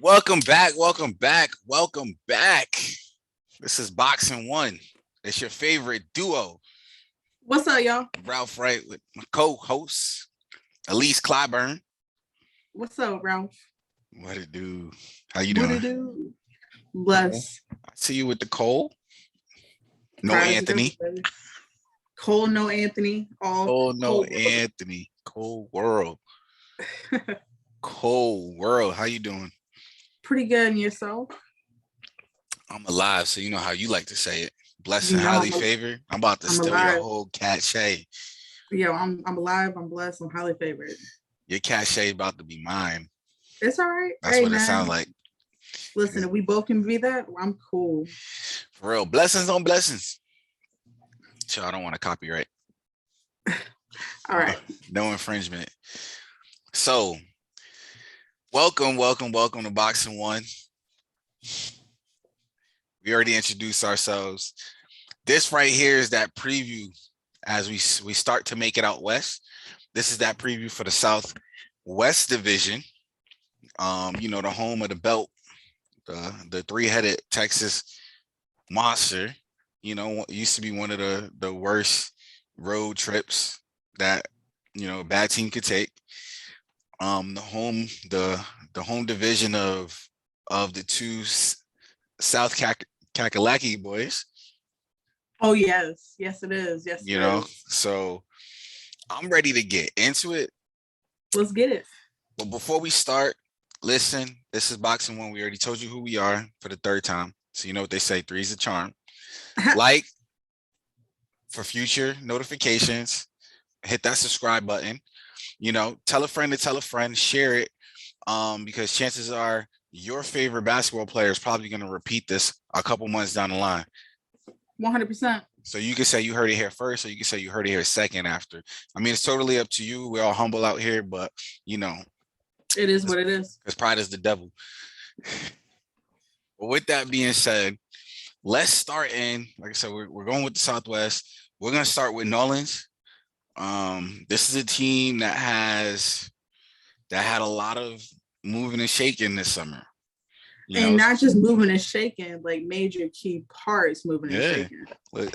Welcome back. Welcome back. Welcome back. This is BoxN1. It's your favorite duo. What's up, y'all? Ralph Wright with my co-host, Elise Clyburn. What's up, Ralph? What it do? How you doing? What it do? Bless. I see you with the Cole. No Prize Anthony. Cole, no Anthony. Oh, no Anthony. Cold world. Cold world. How you doing? Pretty good. And yourself? I'm alive, so you know how you like to say it. Blessed and highly favored. I'm about to steal alive. your whole cachet. Yo, I'm alive. I'm blessed. I'm highly favored. Your cachet about to be mine. It's all right. That's what it sounds like. Listen, if we both can be that, I'm cool. For real. Blessings on blessings. So I don't want to copyright. All right. No infringement. So welcome to BoxN1. We already introduced ourselves. This right here is that preview as we start to make it out west. This is that preview for the Southwest Division. The home of the belt, the three-headed Texas monster. It used to be one of the worst road trips that a bad team could take. The home division of the two South Kakalaki boys. Oh yes, it is. Yes, it is. So I'm ready to get into it. Let's get it. But before we start, listen. This is BoxN1. We already told you who we are for the third time, so you know what they say: three's a charm. Like for future notifications, hit that subscribe button. Tell a friend to tell a friend, share it, because chances are your favorite basketball player is probably going to repeat this a couple months down the line. 100%. So you can say you heard it here first, or you can say you heard it here second after. I mean, it's totally up to you. We're all humble out here, but it is what it is. Because pride is the devil. But with that being said, let's start in. Like I said, we're going with the Southwest. We're going to start with Nolans. This is a team that had a lot of moving and shaking this summer. Not just moving and shaking, like major key parts moving and shaking.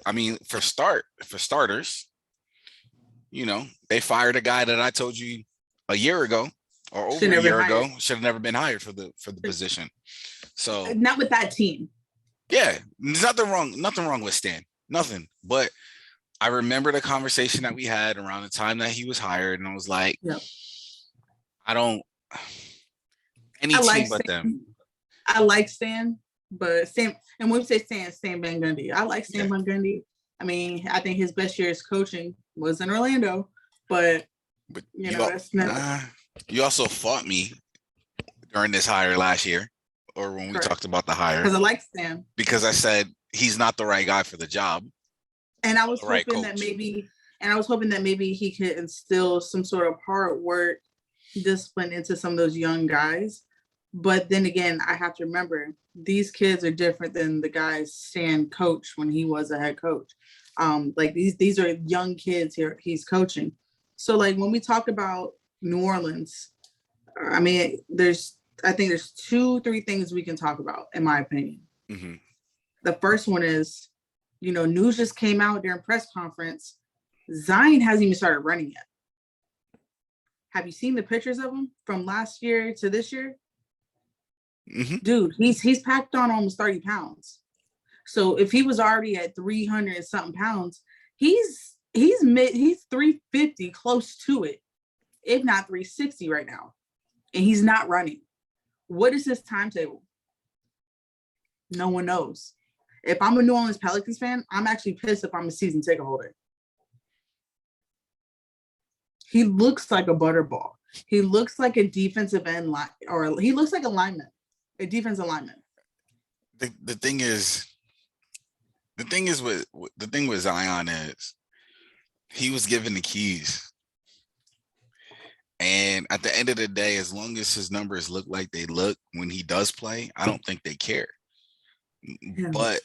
I mean, for starters, they fired a guy that I told you a year ago or over a year ago should have never been hired for the position. So not with that team. Yeah, there's nothing wrong with Stan. Nothing. But I remember the conversation that we had around the time that he was hired, and I was like, I don't any team like but Stan. Them. I like Stan, but Stan, and when we say Stan Van Gundy, I like Stan Van Gundy. I mean, I think his best years coaching was in Orlando, but that's not. You also fought me during this hire last year, or when we talked about the hire. Because I like Stan. Because I said he's not the right guy for the job. And I was hoping that maybe he could instill some sort of hard work discipline into some of those young guys. But then again, I have to remember these kids are different than the guys Stan coached when he was a head coach. Like these are young kids here he's coaching. So like when we talk about New Orleans, I mean, I think there's 2-3 things we can talk about, in my opinion. Mm-hmm. The first one is, news just came out during press conference. Zion hasn't even started running yet. Have you seen the pictures of him from last year to this year? Mm-hmm. Dude, he's packed on almost 30 pounds. So if he was already at 300 and something pounds, he's 350, close to it, if not 360 right now. And he's not running. What is his timetable? No one knows. If I'm a New Orleans Pelicans fan, I'm actually pissed if I'm a season ticket holder. He looks like a butterball. He looks like a defensive end line, or he looks like a lineman, a defensive lineman. The thing with Zion is he was given the keys. And at the end of the day, as long as his numbers look like they look when he does play, I don't think they care. Yeah. But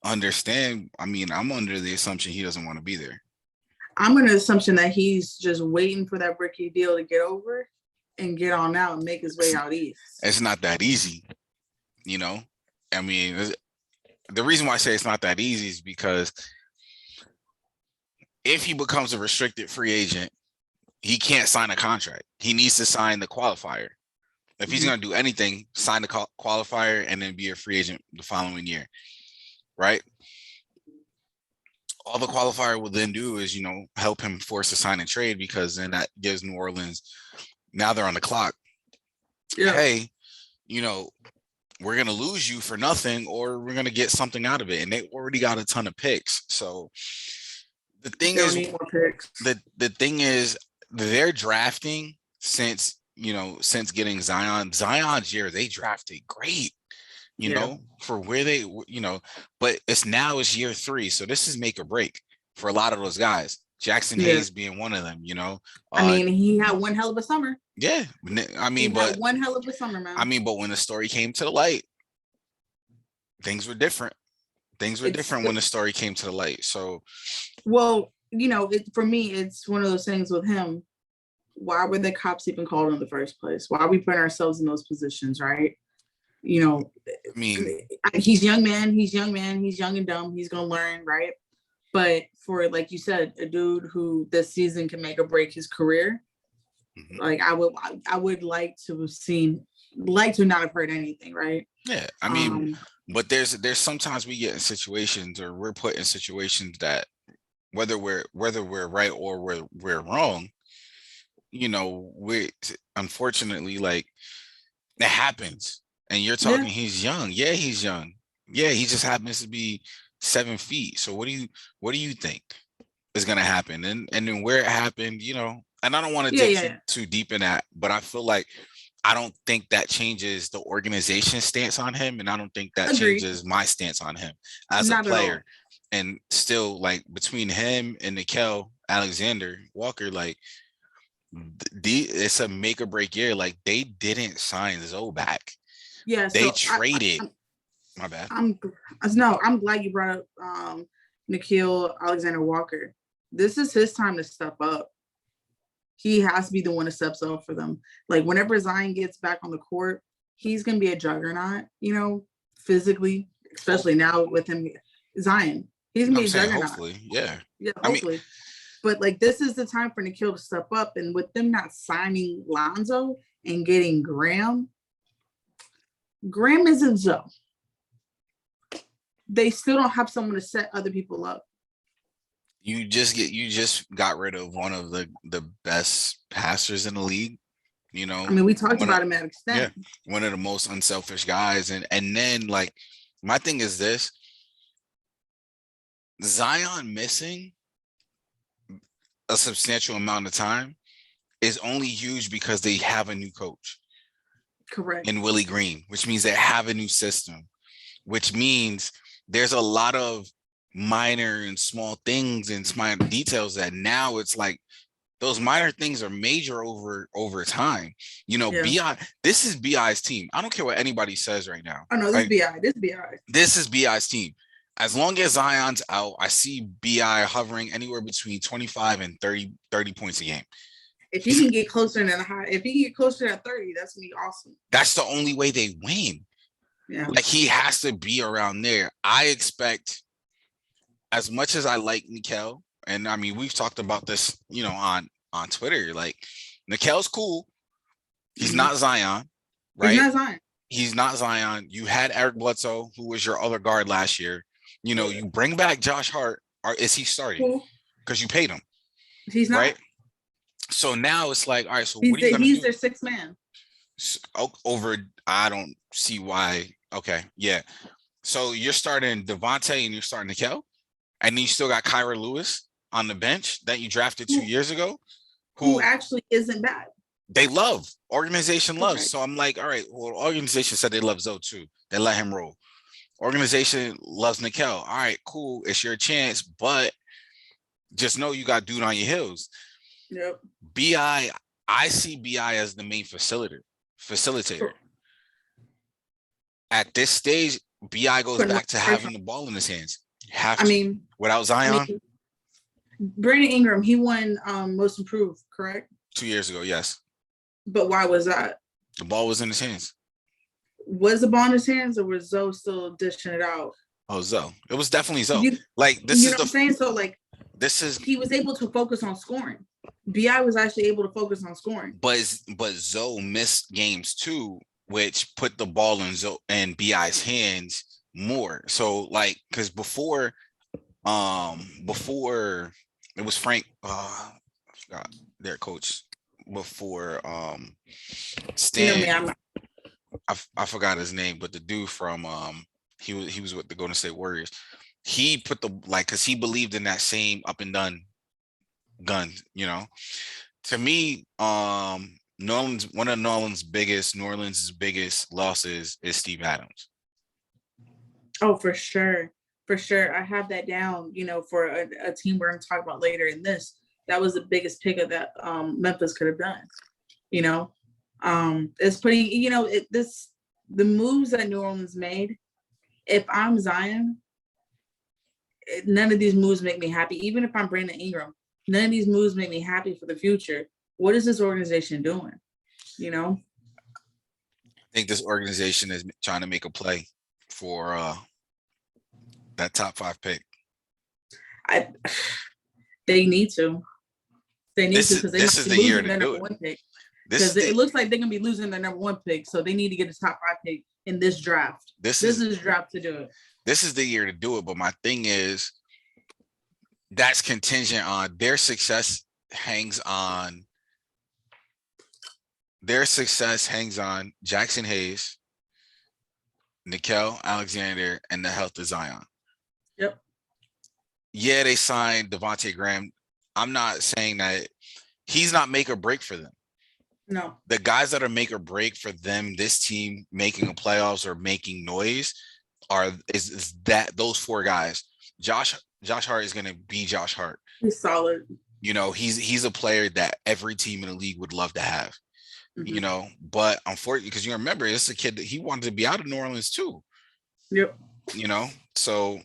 understand, I mean, I'm under the assumption he doesn't want to be there. I'm under the assumption that he's just waiting for that rookie deal to get over and get on out and make his way out east. It's not that easy, you know. I mean, the reason why I say it's not that easy is because if he becomes a restricted free agent, he can't sign a contract. He needs to sign the qualifier. If he's going to do anything, sign the qualifier and then be a free agent the following year, right? All the qualifier will then do is, help him force a sign and trade, because then that gives New Orleans, now they're on the clock. Yeah. Hey, we're going to lose you for nothing, or we're going to get something out of it. And they already got a ton of picks. So the thing is, the thing is, they're drafting since getting Zion's year, they drafted great, for where they, but it's year 3. So this is make or break for a lot of those guys. Jackson Hayes being one of them, he had one hell of a summer. Yeah. But one hell of a summer, man. But when the story came to the light, things were different. When the story came to the light. So, well, for me, it's one of those things with him. Why were the cops even called in the first place? Why are we putting ourselves in those positions, right? He's young man. He's young and dumb. He's going to learn, right? But for, like you said, a dude who this season can make or break his career, like I would like to not have heard anything, right? Yeah, but there's sometimes we get in situations, or we're put in situations that whether we're right or we're wrong, we unfortunately, like, it happens. And you're talking, he's young. Yeah, he's young. Yeah, he just happens to be 7 feet. So what do you think is gonna happen? And then where it happened, and I don't want to dig too deep in that, but I feel like I don't think that changes the organization's stance on him, and I don't think that changes my stance on him as a player. And still, like, between him and Nickeil Alexander Walker, like, it's a make or break year. Like, they didn't sign Zoe back. Yeah, they traded. My bad. I'm glad you brought up Nickeil Alexander Walker. This is his time to step up. He has to be the one that steps up for them. Like, whenever Zion gets back on the court, he's gonna be a juggernaut, physically, especially now with him, Zion. He's gonna be a juggernaut. Hopefully, yeah. Yeah, hopefully. But, like, this is the time for Nickeil to step up, and with them not signing Lonzo and getting Graham isn't Zoe. They still don't have someone to set other people up. You just got rid of one of the best passers in the league. We talked about him at extent. Yeah, one of the most unselfish guys, and then, like, my thing is this: Zion missing a substantial amount of time is only huge because they have a new coach. Correct. In Willie Green, which means they have a new system, which means there's a lot of minor and small things and small details that now it's like those minor things are major over time. BI, this is BI's team. I don't care what anybody says right now. Oh no, this is BI. This is BI's team. As long as Zion's out, I see BI hovering anywhere between 25 and 30 points a game. If he can get closer to 30, that's gonna be awesome. That's the only way they win. Yeah. Like, he has to be around there. I expect, as much as I like Nickeil, and we've talked about this, on Twitter, like, Nickeil's cool. He's not Zion, right? He's not Zion. You had Eric Bledsoe, who was your other guard last year. You bring back Josh Hart, or is he starting? Because you paid him. He's not. Right? So now it's like, all right, so what are you going to do? He's their sixth man. I don't see why. Okay, yeah. So you're starting Devontae and you're starting Nickeil, and then you still got Kyra Lewis on the bench that you drafted 2 years ago, who actually isn't bad. They love. Organization loves. Okay. So I'm like, all right, well, organization said they love Zoe too. They let him roll. Organization loves Nickeil. All right, cool. It's your chance, but just know you got dude on your heels. Yep. BI, I see BI as the main facilitator. Sure. At this stage, BI goes back to having the ball in his hands. Without Zion. Brandon Ingram, he won most improved, correct? 2 years ago, yes. But why was that? The ball was in his hands. Was the ball in his hands, or was Zoe still dishing it out? Oh, Zoe. It was definitely Zoe. You know what I'm saying? So like, he was able to focus on scoring. BI was actually able to focus on scoring. But Zoe missed games too, which put the ball in Zoe and BI's hands more. So like, because before it was Frank, I forgot their coach before Stan. I forgot his name, but the dude from he was with the Golden State Warriors. He put because he believed in that same up and done gun, you know. To me, one of New Orleans' biggest losses is Steve Adams. Oh, for sure. For sure. I have that down, you know, for a team we're going to talk about later in this. That was the biggest pickup that Memphis could have done, you know. It's putting, you know, the moves that New Orleans made. If I'm Zion, none of these moves make me happy. Even if I'm Brandon Ingram, none of these moves make me happy for the future. What is this organization doing? You know? I think this organization is trying to make a play for that top 5 pick. They need to. They need to, because this is the year to do it. Because it looks like they're going to be losing their number 1 pick, so they need to get a top 5 pick in this draft. This is draft to do it. This is the year to do it, but my thing is that's contingent on their success hangs on Jackson Hayes, Nickeil Alexander, and the health of Zion. Yep. Yeah, they signed Devontae Graham. I'm not saying that he's not make or break for them. No. The guys that are make or break for them, this team making a playoffs or making noise, is that those 4 guys. Josh Hart is going to be Josh Hart. He's solid. You know, he's a player that every team in the league would love to have. Mm-hmm. You know, but unfortunately, because you remember, it's a kid that he wanted to be out of New Orleans too. Yep. You know, so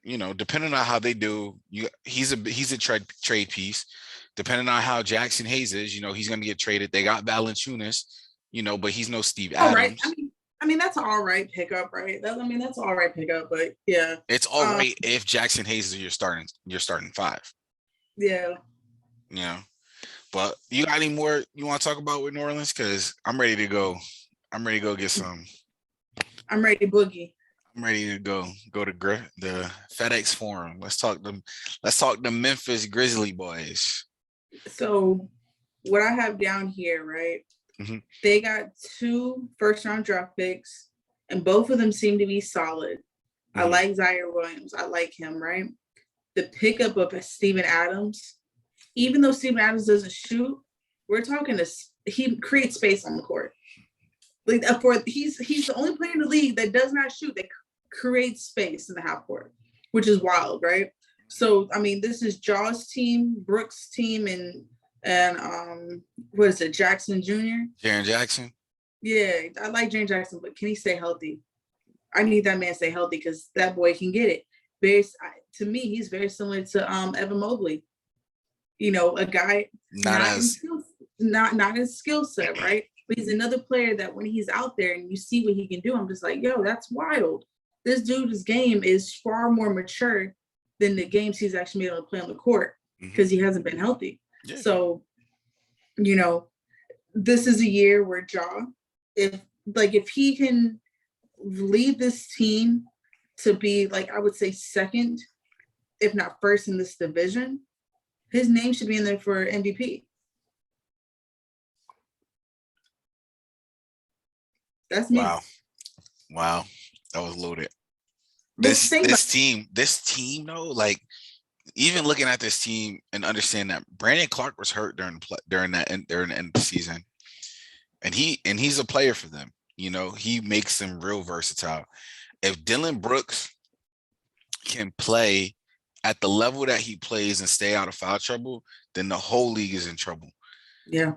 you know, depending on how they do, he's a trade piece. Depending on how Jackson Hayes is, you know, he's going to get traded. They got Valanciunas, you know, but he's no Steve Adams. Right. I mean, that's an all right pickup, right? That's all right pickup, but yeah. It's all right if Jackson Hayes is your starting 5. Yeah. You know, but you got any more you want to talk about with New Orleans? Because I'm ready to go. I'm ready to go get some. I'm ready to boogie. I'm ready to go to the FedEx Forum. Let's talk the Memphis Grizzly boys. So what I have down here, right? Mm-hmm. They got 2 first-round draft picks, and both of them seem to be solid. Mm-hmm. I like Zaire Williams. I like him, right? The pickup of Steven Adams, even though Steven Adams doesn't shoot, we're talking he creates space on the court. Like he's the only player in the league that does not shoot, that creates space in the half court, which is wild, right? So, I mean, this is Jaw's team, Brooks' team, and what is it, Jackson Jr.? Jaren Jackson? Yeah, I like Jaren Jackson, but can he stay healthy? I need that man to stay healthy because that boy can get it. To me, he's very similar to Evan Mobley. You know, a guy not in skill set, right? But he's another player that when he's out there and you see what he can do, I'm just like, yo, that's wild. This dude's game is far more mature than the games he's actually been able to play on the court because he hasn't been healthy. Yeah. So, you know, this is a year where if he can lead this team to be, like, I would say second, if not first in this division, his name should be in there for MVP. That's me. Wow. That was loaded. This team though, like, even looking at this team and understand that Brandon Clark was hurt during the end of the season, and he's a player for them. You know, he makes them real versatile. If Dillon Brooks can play at the level that he plays and stay out of foul trouble, then the whole league is in trouble. Yeah.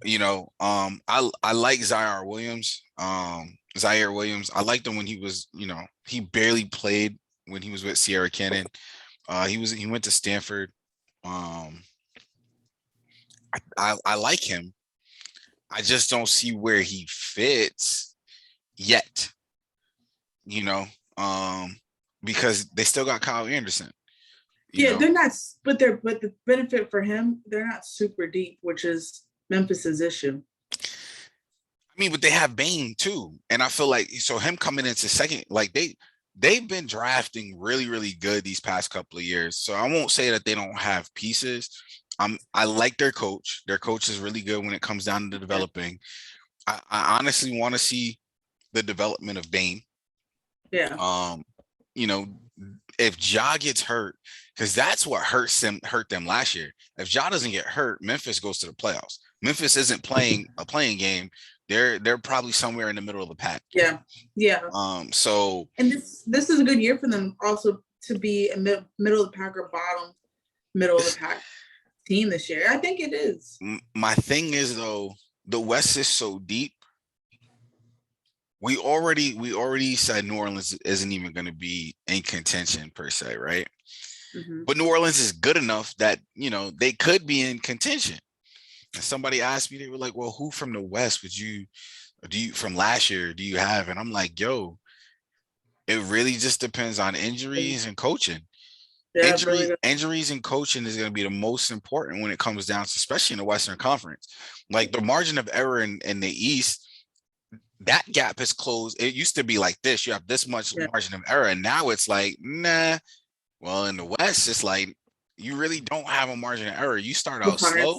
You know, I like Zaire Williams. I liked him when he was, you know, he barely played when he was with Sierra Cannon. He went to Stanford. I like him. I just don't see where he fits yet, because they still got Kyle Anderson. They're not, but the benefit for him, they're not super deep, which is Memphis's issue. I mean, but they have Bane too, and I feel like so him coming into second, like they've been drafting really, really good these past couple of years. So I won't say that they don't have pieces. I like their coach. Their coach is really good when it comes down to developing. I honestly want to see the development of Bane. Yeah. If Ja gets hurt, because that's what hurt them last year. If Ja doesn't get hurt, Memphis goes to the playoffs. Memphis isn't playing a playing game. They're probably somewhere in the middle of the pack. Yeah. So and this is a good year for them also to be a middle of the pack or bottom middle of the pack team this year. I think it is. My thing is though, the West is so deep. We already said New Orleans isn't even going to be in contention per se, right? Mm-hmm. But New Orleans is good enough that they could be in contention. And somebody asked me, they were like, "Well, who from the West do you from last year do you have?" And I'm like, "Yo, it really just depends on injuries and coaching. Yeah, injuries and coaching is going to be the most important when it comes down to, especially in the Western Conference. Like the margin of error in the East, that gap has closed. It used to be like this. You have this much margin of error, and now it's like, nah. Well, in the West, it's like you really don't have a margin of error. You start out slow.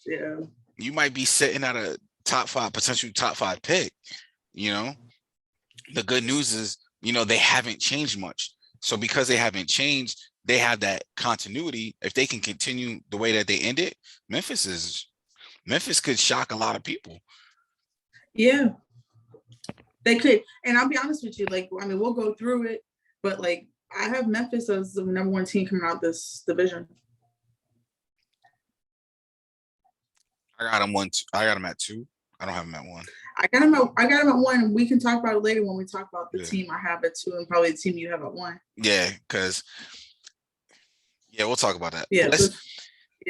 Yeah. You might be sitting at a potential top 5 pick. The good news is, they haven't changed much. So because they haven't changed, they have that continuity. If they can continue the way that they ended, Memphis could shock a lot of people. Yeah, they could. And I'll be honest with you, we'll go through it, but I have Memphis as the number 1 team coming out this division. I got them at 2. I don't have them at 1. I got them at 1. We can talk about it later when we talk about the team I have at 2 and probably the team you have at 1. Yeah, because we'll talk about that. Yeah. Like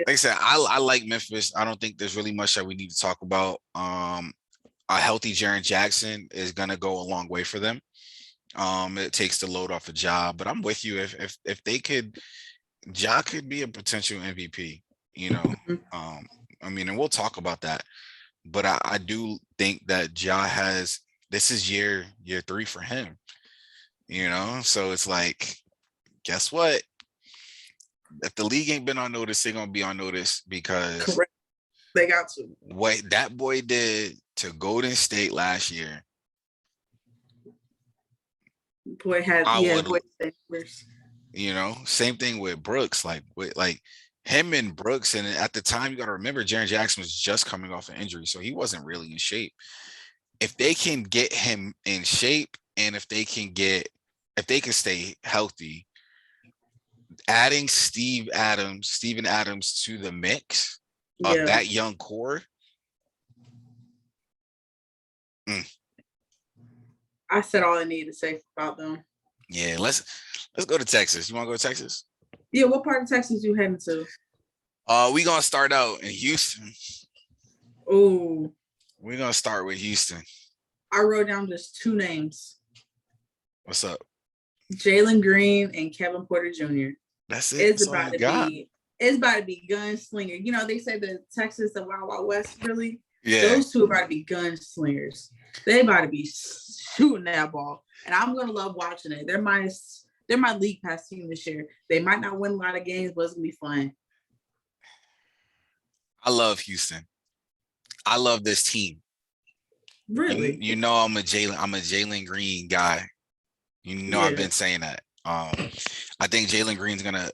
I said, I like Memphis. I don't think there's really much that we need to talk about. A healthy Jaren Jackson is gonna go a long way for them. It takes the load off a Ja, but I'm with you. If they could, Ja could be a potential MVP. And we'll talk about that. But I do think that Ja this is year 3 for him. So it's like, guess what? If the league ain't been on notice, they're gonna be on notice because correct. They got to. What that boy did to Golden State last year. Boy had same thing with Brooks, like him and Brooks, and at the time you got to remember Jaren Jackson was just coming off an injury, so he wasn't really in shape. If they can get him in shape, and if they can stay healthy, adding Steven Adams to the mix of that young core. I said all I needed to say about them. Yeah, let's go to Texas. You want to go to Texas? Yeah, what part of Texas you heading to? We're gonna start out in Houston. Oh. We're gonna start with Houston. I wrote down just 2 names. What's up? Jalen Green and Kevin Porter Jr. That's it. It's about to be gunslinger. They say that Texas, the Wild Wild West, really. Yeah. Those 2 are about to be gunslingers. They about to be shooting that ball, and I'm gonna love watching it. They're my league pass team this year. They might not win a lot of games, but it's gonna be fun. I love Houston. I love this team. Really? I'm a Jalen Green guy. I've been saying that. I think Jalen Green's gonna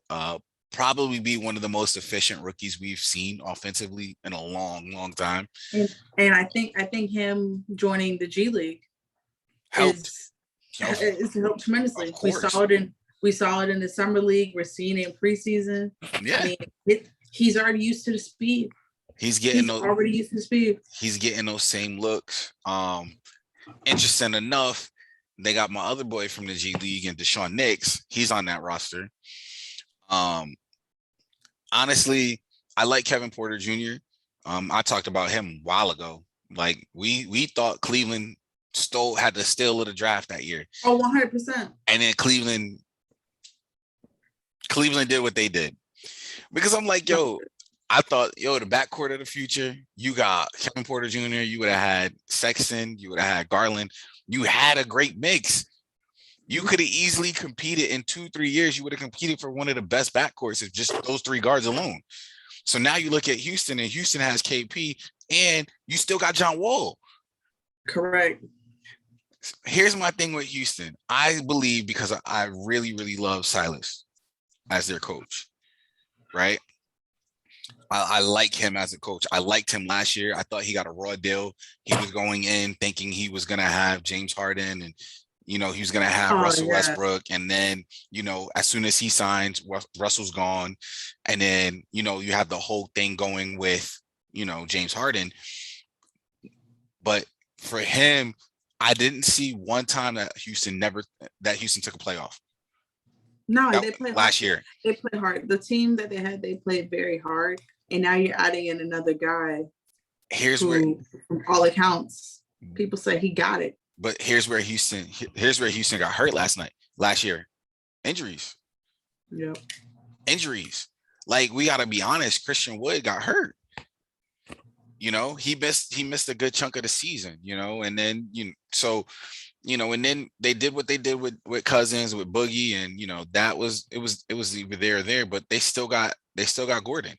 probably be one of the most efficient rookies we've seen offensively in a long, long time. And I think him joining the G League helped tremendously. We saw it in the summer league. We're seeing it in preseason. Yeah, he's already used to the speed. He's already used to the speed. He's getting those same looks. Interesting enough, they got my other boy from the G League and Deshaun Nix. He's on that roster. Honestly, I like Kevin Porter Jr. I talked about him a while ago. Like we thought Cleveland had the steal of the draft that year. Oh, 100%. And then Cleveland did what they did. Because I'm like, yo, I thought, the backcourt of the future, you got Kevin Porter Jr., you would have had Sexton, you would have had Garland. You had a great mix. You could have easily competed in 2-3 years. You would have competed for one of the best backcourts if just those three guards alone. So now you look at Houston, and Houston has KP, and you still got John Wall. Correct. Here's my thing with Houston. I believe, because I really, really love Silas as their coach, right? I like him as a coach. I liked him last year. I thought he got a raw deal. He was going in thinking he was going to have James Harden, and he was going to have Russell Westbrook. And then, as soon as he signs, Russell's gone. And then, you have the whole thing going with, James Harden. But for him, I didn't see one time that Houston took a playoff. No, they played last year. They played hard. The team that they had, they played very hard. And now you're adding in another guy. Who, from all accounts, people say he got it. But here's where Houston got hurt last year. Injuries. Yep. Injuries. Like, we got to be honest, Christian Wood got hurt. He missed a good chunk of the season, and then, and then they did what they did with Cousins, with Boogie, and, it was either there or there, but they still got Gordon,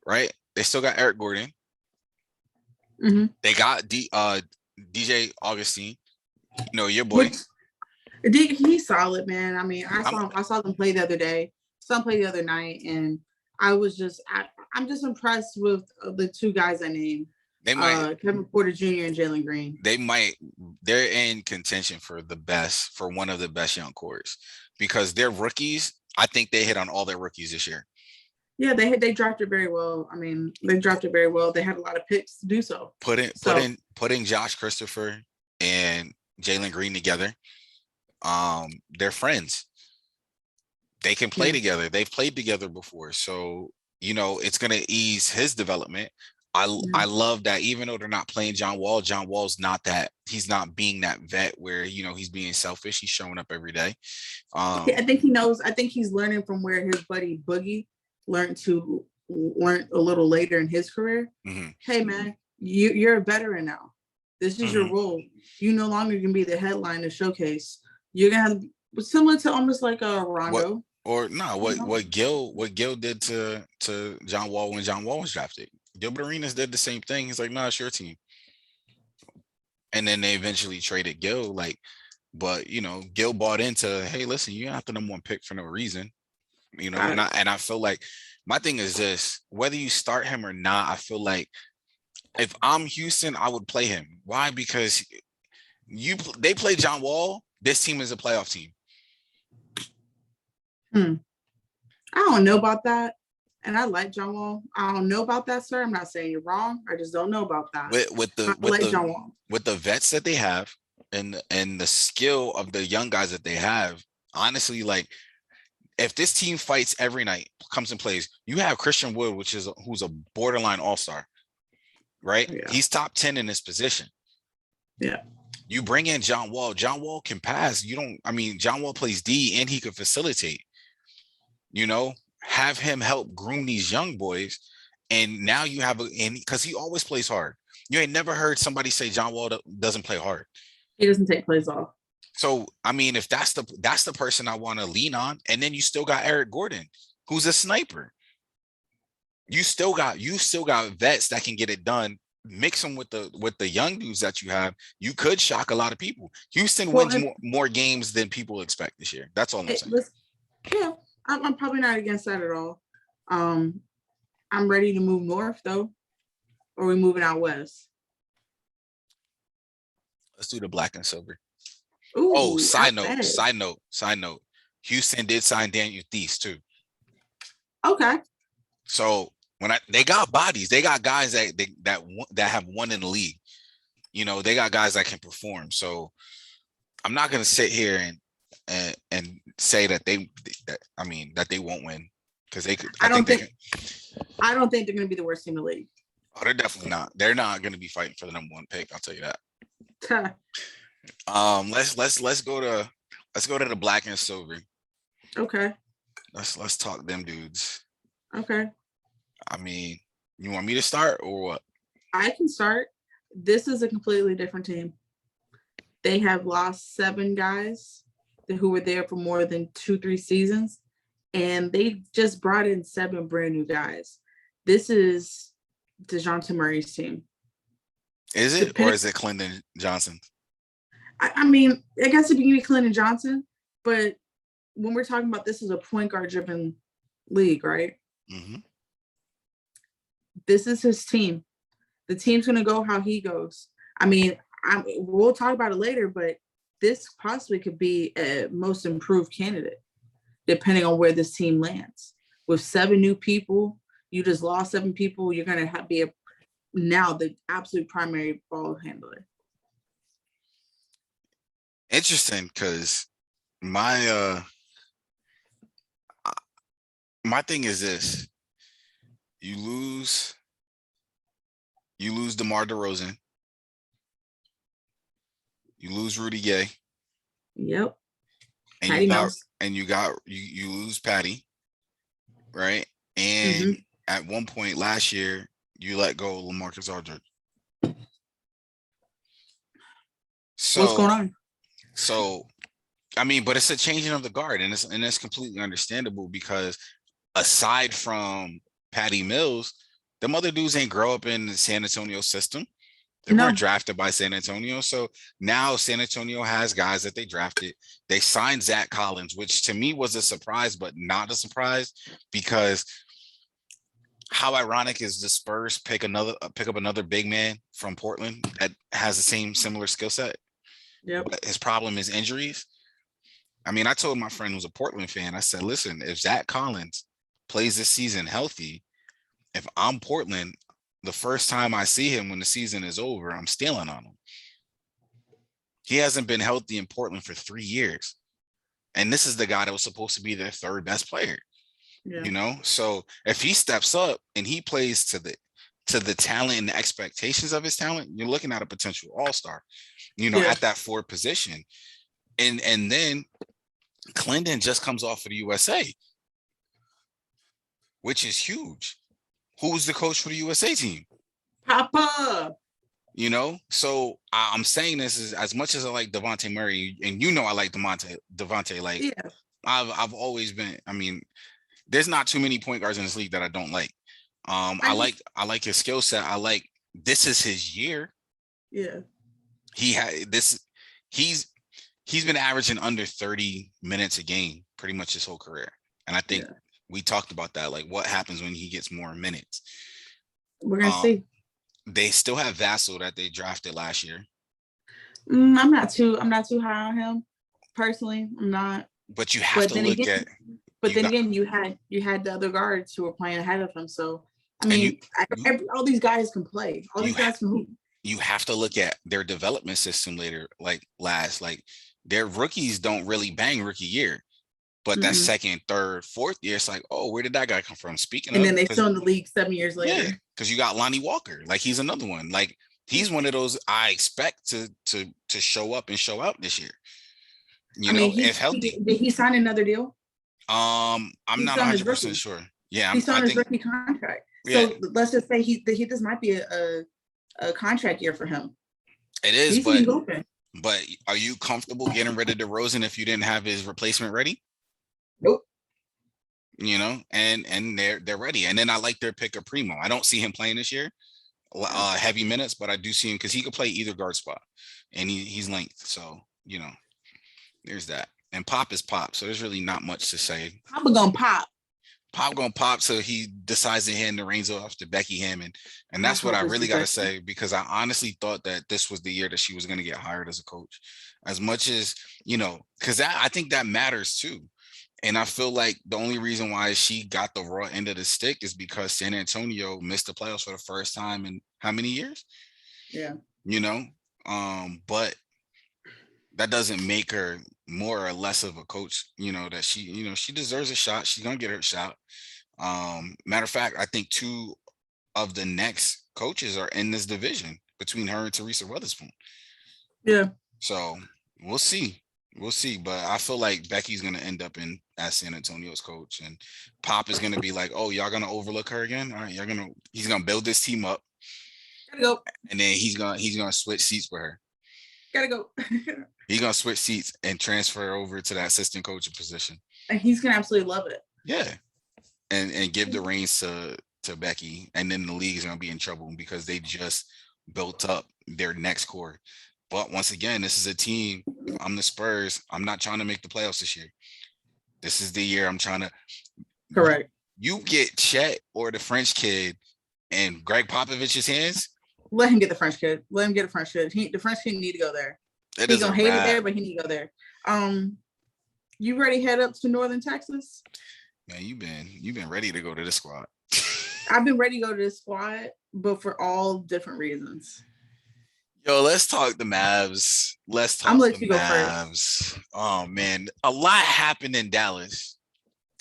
right? They still got Eric Gordon. Mm-hmm. They got DJ Augustine, your boy. He's solid, man. I mean, I saw them play the other day. Some play the other night, and I'm just impressed with the two guys I named. They might Kevin Porter Jr. and Jalen Green. They're in contention for one of the best young cores, because they're rookies. I think they hit on all their rookies this year. Yeah, they drafted very well. I mean, they drafted very well. They had a lot of picks to do so. Putting Josh Christopher and Jalen Green together. They're friends. They can play together. They've played together before. So, it's going to ease his development. I love that, even though they're not playing John Wall's not that. He's not being that vet where, he's being selfish. He's showing up every day. I think he knows. I think he's learning from where his buddy Boogie learned a little later in his career. Mm-hmm. Hey, man, you're a veteran now. This is your role. You no longer can be the headline to showcase. You're going to have similar to almost like a Rondo. What Gil did to John Wall when John Wall was drafted. Gilbert Arenas did the same thing. He's like, nah, it's your team. And then they eventually traded Gil. But Gil bought into, hey, listen, you're not the number one pick for no reason. And I feel like my thing is this: whether you start him or not, I feel like if I'm Houston, I would play him. Why? Because they play John Wall. This team is a playoff team. I don't know about that. And I like John Wall. I don't know about that, sir. I'm not saying you're wrong. I just don't know about that. With the vets that they have and the skill of the young guys that they have, honestly, if this team fights every night, comes and plays, you have Christian Wood, who's a borderline all-star, right? Yeah. He's top 10 in his position. Yeah. You bring in John Wall. John Wall can pass. John Wall plays D, and he can facilitate. Have him help groom these young boys. And now you have because he always plays hard. You ain't never heard somebody say John Wall doesn't play hard. He doesn't take plays off. So, if that's the person I want to lean on, and then you still got Eric Gordon, who's a sniper. You still got vets that can get it done. Mix them with the young dudes that you have. You could shock a lot of people. Houston wins more games than people expect this year. That's all I'm saying. Yeah, I'm probably not against that at all. I'm ready to move north though. Or are we moving out west? Let's do the black and silver. Ooh, side note. Houston did sign Daniel Theis too. Okay. So they got bodies, they got guys that have won in the league. They got guys that can perform. So I'm not gonna sit here and say that they won't win, because they could. I don't think they're gonna be the worst team in the league. Oh, they're definitely not. They're not going to be fighting for the number 1 pick. I'll tell you that. Let's go to the black and silver. Okay. Let's talk them dudes. Okay. I mean, you want me to start or what? I can start. This is a completely different team. They have lost 7 guys who were there for more than 2-3 seasons, and they just brought in 7 brand new guys. This is DeJounte Murray's team. Is it, or is it Clinton Johnson? I mean, I guess it can be Clinton Johnson, but when we're talking about this is a point guard driven league, right? Mm-hmm. This is his team. The team's going to go how he goes. I mean, we'll talk about it later, but this possibly could be a most improved candidate, depending on where this team lands. With 7 new people, you just lost 7 people. You're going to be now the absolute primary ball handler. Interesting, because my thing is this: you lose DeMar DeRozan, you lose Rudy Gay. Yep. And you lose Patty, right? And at one point last year, you let go of LaMarcus Aldridge. So what's going on? So, I mean, but it's a changing of the guard, and it's completely understandable because aside from Patty Mills, them other dudes ain't grow up in the San Antonio system. They weren't drafted by San Antonio. So now San Antonio has guys that they drafted. They signed Zach Collins, which to me was a surprise, but not a surprise, because how ironic is the Spurs pick up another big man from Portland that has the same similar skill set? Yeah. But his problem is injuries. I mean, I told my friend who's a Portland fan, I said, listen, if Zach Collins plays this season healthy, if I'm Portland, the first time I see him when the season is over, I'm stealing on him. He hasn't been healthy in Portland for 3 years. And this is the guy that was supposed to be their 3rd best player. Yeah. You know, so if he steps up and he plays to the talent and the expectations of his talent, you're looking at a potential all-star, at that 4th position. And then Clinton just comes off of the USA, which is huge. Who's the coach for the USA team? Papa. So I'm saying this is, as much as I like Devontae Murray, and I like Devontae. Like, yeah. I've always been. I mean, there's not too many point guards in this league that I don't like. I like his skill set. This is his year. Yeah. He's been averaging under 30 minutes a game pretty much his whole career, and I think. Yeah. We talked about that, like what happens when he gets more minutes. We're gonna see. They still have Vassell that they drafted last year. I'm not too high on him personally. I'm not. But you have to look at. But then again, you had the other guards who were playing ahead of him. So I mean, all these guys can play. All these guys can move. You have to look at their development system later, like their rookies don't really bang rookie year. But that 2nd, 3rd, 4th year, it's like, oh, where did that guy come from? And then they still in the league 7 years later. Yeah, because you got Lonnie Walker. Like, he's another one. Like, he's one of those I expect to show up and show out this year. If healthy. Did he sign another deal? I'm not 100% sure. Yeah, he's on his rookie contract. So let's just say this might be a contract year for him. It is, but are you comfortable getting rid of DeRozan if you didn't have his replacement ready? Nope. And they're ready. And then I like their pick of Primo. I don't see him playing this year, heavy minutes, but I do see him because he could play either guard spot, and he's length. So there's that. And Pop is Pop, so there's really not much to say. Pop gonna pop. Pop gonna pop, so he decides to hand the reins off to Becky Hammond, and that's what I really gotta say, because I honestly thought that this was the year that she was gonna get hired as a coach, as much as because I think that matters too. And I feel like the only reason why she got the raw end of the stick is because San Antonio missed the playoffs for the first time in how many years? Yeah. But that doesn't make her more or less of a coach, that she deserves a shot. She's going to get her shot. Matter of fact, I think 2 of the next coaches are in this division between her and Teresa Weatherspoon. Yeah. So we'll see. We'll see. But I feel like Becky's gonna end up as San Antonio's coach, and Pop is gonna be like, "Oh, y'all gonna overlook her again? All right, he's gonna build this team up, gotta go, and then he's gonna switch seats with her. Gotta go. He's gonna switch seats and transfer over to that assistant coaching position, and he's gonna absolutely love it. Yeah, and give the reins to Becky, and then the league is gonna be in trouble because they just built up their next core. But once again, this is a team. I'm the Spurs. I'm not trying to make the playoffs this year. This is the year I'm trying to. Correct. You get Chet or the French kid in Greg Popovich's hands. Let him get the French kid. Let him get a French kid. The French kid need to go there. He's gonna hate it there, but he need to go there. You ready to head up to Northern Texas? Man, you've been ready to go to the squad. I've been ready to go to this squad, but for all different reasons. Yo, let's talk the Mavs. I'm gonna let you go first. Oh man, a lot happened in Dallas.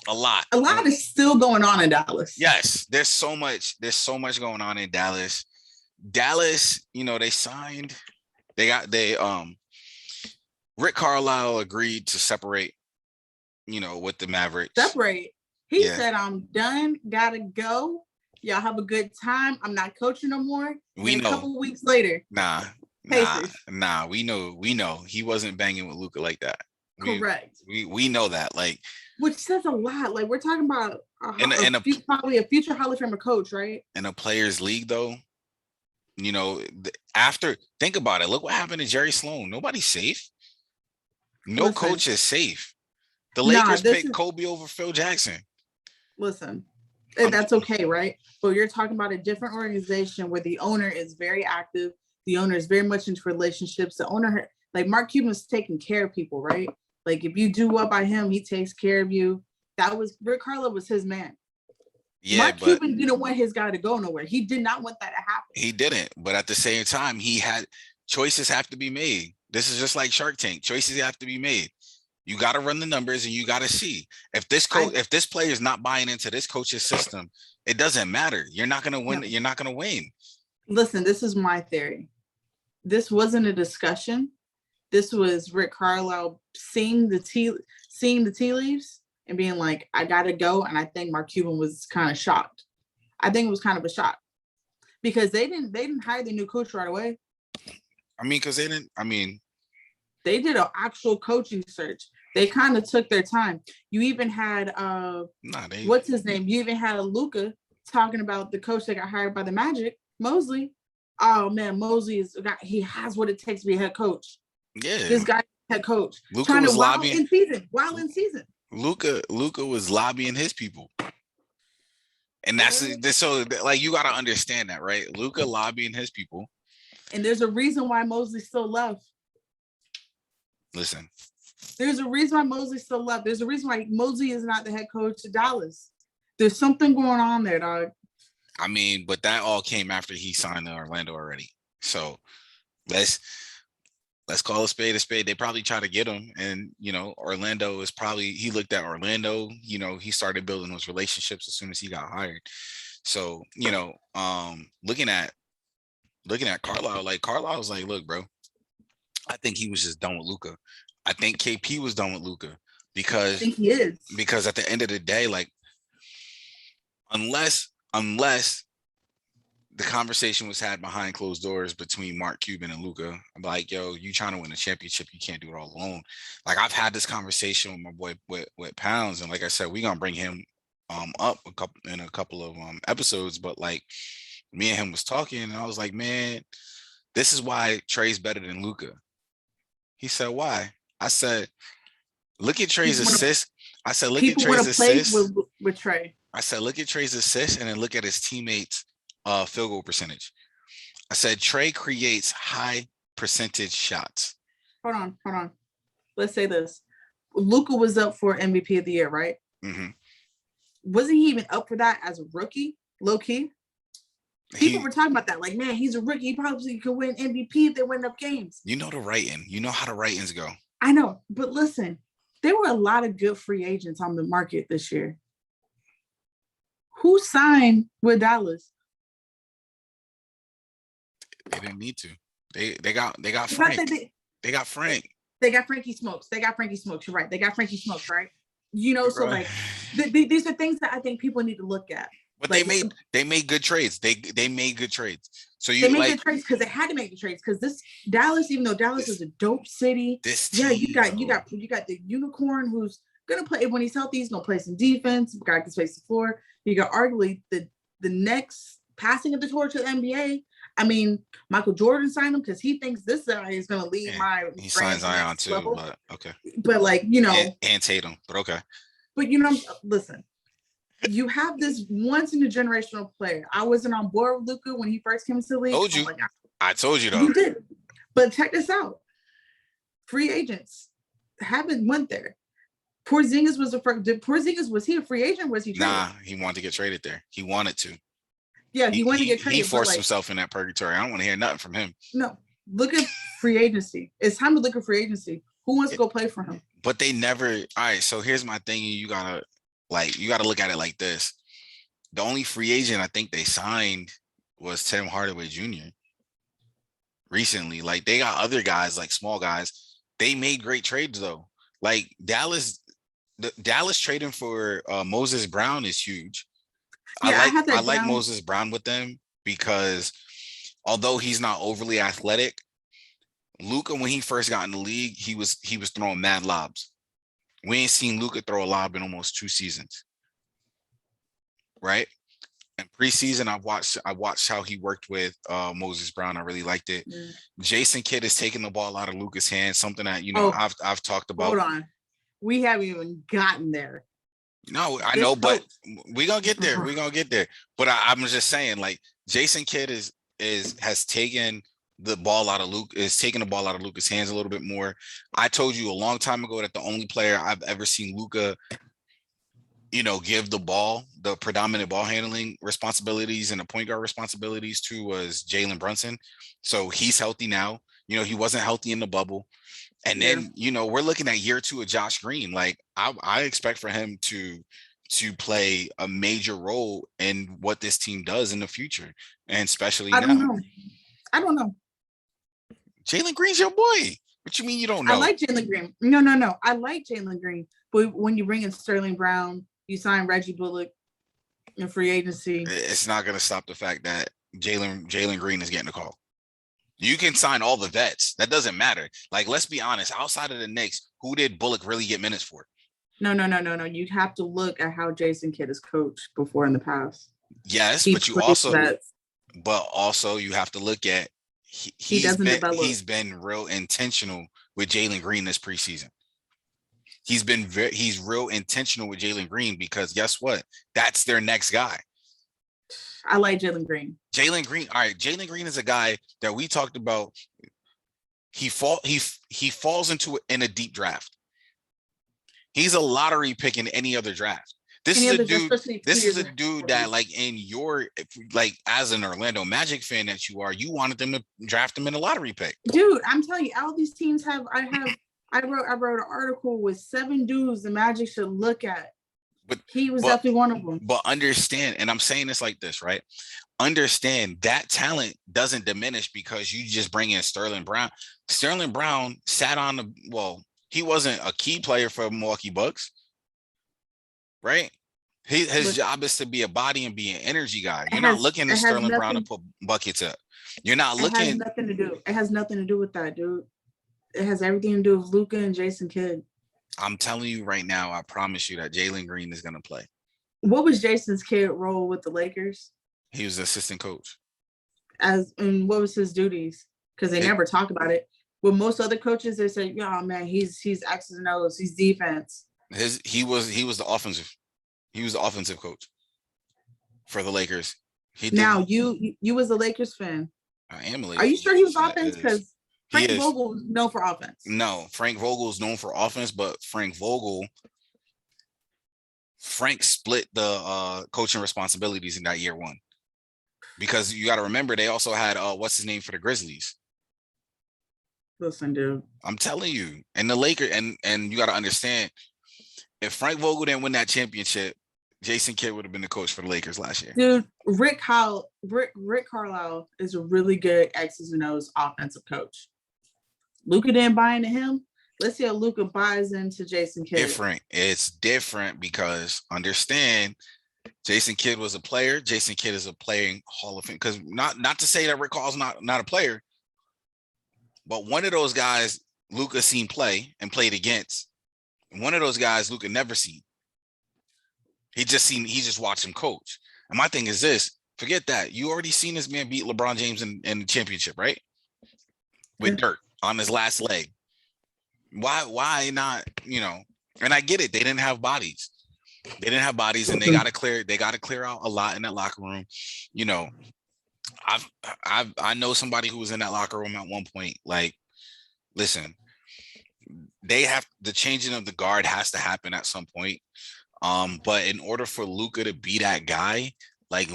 A lot is still going on in Dallas. Yes, there's so much going on in Dallas. Dallas, they signed. Rick Carlisle agreed to separate, with the Mavericks. Separate. He said, "I'm done. Gotta go. Y'all have a good time. I'm not coaching no more." We know. A couple weeks later. Nah. We know. He wasn't banging with Luka like that. Correct. We know that. Like, which says a lot. Like, we're talking about probably a future Hall of Famer coach, right? In a players' league, though, think about it. Look what happened to Jerry Sloan. Nobody's safe. No coach is safe. The Lakers picked Kobe over Phil Jackson. Listen, that's okay, right? But you're talking about a different organization where the owner is very active. The owner is very much into relationships. The owner, like Mark Cuban's taking care of people, right? Like if you do well by him, he takes care of you. Rick Carlisle was his man. Yeah, Mark Cuban didn't want his guy to go nowhere. He did not want that to happen. He didn't. But at the same time, choices have to be made. This is just like Shark Tank. Choices have to be made. You got to run the numbers and you got to see if this player is not buying into this coach's system, it doesn't matter. You're not going to win. No. You're not going to win. Listen, this is my theory. This wasn't a discussion. This was Rick Carlisle seeing the tea leaves and being like, I got to go. And I think Mark Cuban was kind of shocked. I think it was kind of a shock because they didn't hire the new coach right away. They did an actual coaching search. They kind of took their time. You even had what's his name? You even had Luka talking about the coach that got hired by the Magic, Mosley. Oh man, Mosley he has what it takes to be a head coach. Yeah, this guy head coach. Luka was lobbying while in season. Luka was lobbying his people, and that's so like you got to understand that, right? Luka lobbying his people, and there's a reason why Mosley still left. Listen, there's a reason why Mosley still left. There's a reason why Mosley is not the head coach of Dallas. There's something going on there, dog. But that all came after he signed to Orlando already. So let's call a spade a spade. They probably try to get him. And, Orlando is he looked at Orlando, he started building those relationships as soon as he got hired. So, looking at Carlisle, like Carlisle was like, look, bro, I think he was just done with Luka. I think KP was done with Luka because I think he is. Because at the end of the day, like, unless the conversation was had behind closed doors between Mark Cuban and Luka, I'm like, yo, you trying to win a championship, you can't do it all alone. Like, I've had this conversation with my boy with Pounds, and like I said, we're gonna bring him up in a couple of episodes, but like me and him was talking, and I was like, man, this is why Trey's better than Luka. He said, why? I said, look at Trey's assists. I said, look at Trey's assists with Trey. I said, look at Trey's assists and then look at his teammates' field goal percentage. I said, Trey creates high percentage shots. Hold on. Let's say this. Luka was up for MVP of the year, right? Mm-hmm. Wasn't he even up for that as a rookie, low key? People were talking about that. Like, man, he's a rookie. He probably could win MVP if they win up games. You know the writing. You know how the writings go. I know. But listen, there were a lot of good free agents on the market this year. Who signed with Dallas? They didn't need to. They got Frank. They got Frank. They got Frankie Smokes. You're right. They got Frankie Smokes, right? You know, so like these are things that I think people need to look at. But like, they made good trades. They made good trades. So they made good trades because they had to make the trades because this Dallas, even though Dallas is a dope city, you got the unicorn who's gonna play when he's healthy. He's gonna play some defense. Guy can space the floor. You got arguably the next passing of the torch to the NBA. I mean, Michael Jordan signed him because he thinks this guy is going to lead my. He signed Zion too, level. But okay. But like and Tatum, but okay. But listen, you have this once in a generational player. I wasn't on board with Luka when he first came to the league. I told you though. You did, but check this out: free agents haven't went there. Porzingis was was he a free agent? Or was he traded? Nah, he wanted to get traded there. He wanted to. Yeah, he wanted to get traded. He forced himself in that purgatory. I don't want to hear nothing from him. No, look at free agency. It's time to look at free agency. Who wants to go play for him? But they never. All right, so here's my thing. You gotta look at it like this. The only free agent I think they signed was Tim Hardaway Jr. recently. Like they got other guys, like small guys. They made great trades though. Like Dallas trading for Moses Brown is huge. Yeah, I like Moses Brown with them because although he's not overly athletic, Luka, when he first got in the league, he was throwing mad lobs. We ain't seen Luka throw a lob in almost 2 seasons. Right? And preseason, I watched how he worked with Moses Brown. I really liked it. Mm. Jason Kidd is taking the ball out of Luka's hands, something that I've talked about. Hold on. We haven't even gotten there. No, I know, but we're gonna get there. We're gonna get there. But I'm just saying, like Jason Kidd has taken the ball out of Luka's hands a little bit more. I told you a long time ago that the only player I've ever seen Luka, give the ball, the predominant ball handling responsibilities and the point guard responsibilities to was Jalen Brunson. So he's healthy now. He wasn't healthy in the bubble. And then, we're looking at year 2 of Josh Green. Like I expect for him to play a major role in what this team does in the future. And especially I don't know. Jalen Green's your boy. What you mean you don't know? I like Jalen Green. No. I like Jalen Green. But when you bring in Sterling Brown, you sign Reggie Bullock in free agency. It's not going to stop the fact that Jalen Green is getting a call. You can sign all the vets. That doesn't matter. Like, let's be honest. Outside of the Knicks, who did Bullock really get minutes for? No. You have to look at how Jason Kidd has coached before in the past. Yes, but you also you have to look at he's been real intentional with Jalen Green this preseason. He's real intentional with Jalen Green because guess what? That's their next guy. I like Jalen Green. All right. Jalen Green is a guy that we talked about. He falls in a deep draft. He's a lottery pick in any other draft. This is a dude that like as an Orlando Magic fan that you are, you wanted them to draft him in a lottery pick. Dude, I'm telling you, all these teams I wrote an article with 7 dudes the Magic should look at. But he was definitely one of them. But understand, and I'm saying this like this, right? Understand that talent doesn't diminish because you just bring in Sterling Brown. Sterling Brown sat on he wasn't a key player for Milwaukee Bucks, right? His job is to be a body and be an energy guy. You're not looking at Sterling Brown to put buckets up. You're not looking. It has nothing to do. It has nothing to do with that, dude. It has everything to do with Luka and Jason Kidd. I'm telling you right now, I promise you that Jalen Green is going to play. What was Jason's Kidd role with the Lakers? He was assistant coach. And what was his duties? Because they never talk about it. With most other coaches, they say, "Yeah, man, he's X's and O's, he's defense." He was the offensive coach for the Lakers. Now you was a Lakers fan. I am a Lakers. Are you sure he was offense? Because Frank Vogel is known for offense. No, Frank Vogel is known for offense, but Frank split the coaching responsibilities in that year 1. Because you got to remember, they also had what's his name for the Grizzlies. Listen, dude. I'm telling you, and the Lakers, and you got to understand, if Frank Vogel didn't win that championship, Jason Kidd would have been the coach for the Lakers last year. Dude, Rick Carlisle is a really good X's and O's offensive coach. Luka didn't buy into him. Let's see how Luka buys into Jason Kidd. It's different because understand Jason Kidd was a player. Jason Kidd is a playing Hall of Fame. Because not to say that Rick Carlisle's not a player, but one of those guys Luka seen play and played against. One of those guys Luka never seen. He just watched him coach. And my thing is this: forget that. You already seen this man beat LeBron James in the championship, right? With Dirk on his last leg. Why not? And I get it. They didn't have bodies. And they gotta clear out a lot in that locker room. I know somebody who was in that locker room at one point. Like, listen, the changing of the guard has to happen at some point. But in order for Luka to be that guy, like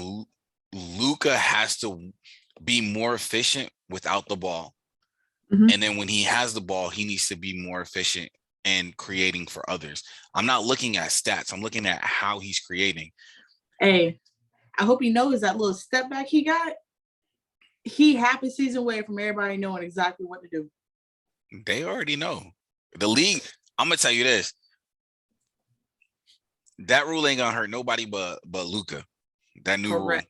Luka has to be more efficient without the ball. Mm-hmm. And then when he has the ball, he needs to be more efficient in creating for others. I'm not looking at stats. I'm looking at how he's creating. Hey, I hope he knows that little step back he got. He half a season away from everybody knowing exactly what to do. They already know. The league, I'm going to tell you this. That rule ain't going to hurt nobody but Luka. That new rule.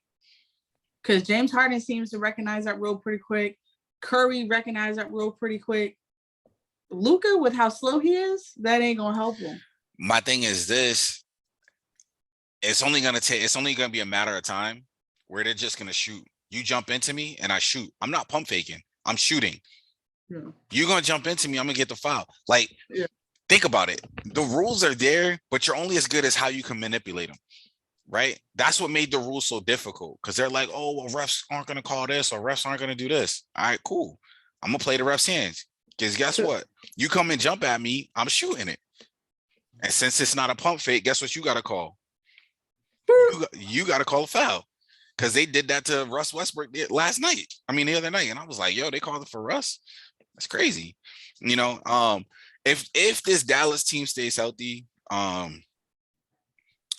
Because James Harden seems to recognize that rule pretty quick. Curry recognized that rule pretty quick. Luka, with how slow he is, that ain't gonna help him. My thing is this: it's only gonna be a matter of time where they're just gonna shoot. You jump into me and I shoot. I'm not pump faking. I'm shooting. Yeah. You're gonna jump into me. I'm gonna get the foul. Like, think about it. The rules are there, but you're only as good as how you can manipulate them. Right? That's what made the rules so difficult, because they're like, oh, well, refs aren't going to call this or refs aren't going to do this. All right, cool. I'm going to play the refs' hands, because guess what? You come and jump at me, I'm shooting it. And since it's not a pump fake, guess what you got to call? You got to call a foul, because they did that to Russ Westbrook the other night. And I was like, yo, they called it for Russ? That's crazy. If this Dallas team stays healthy,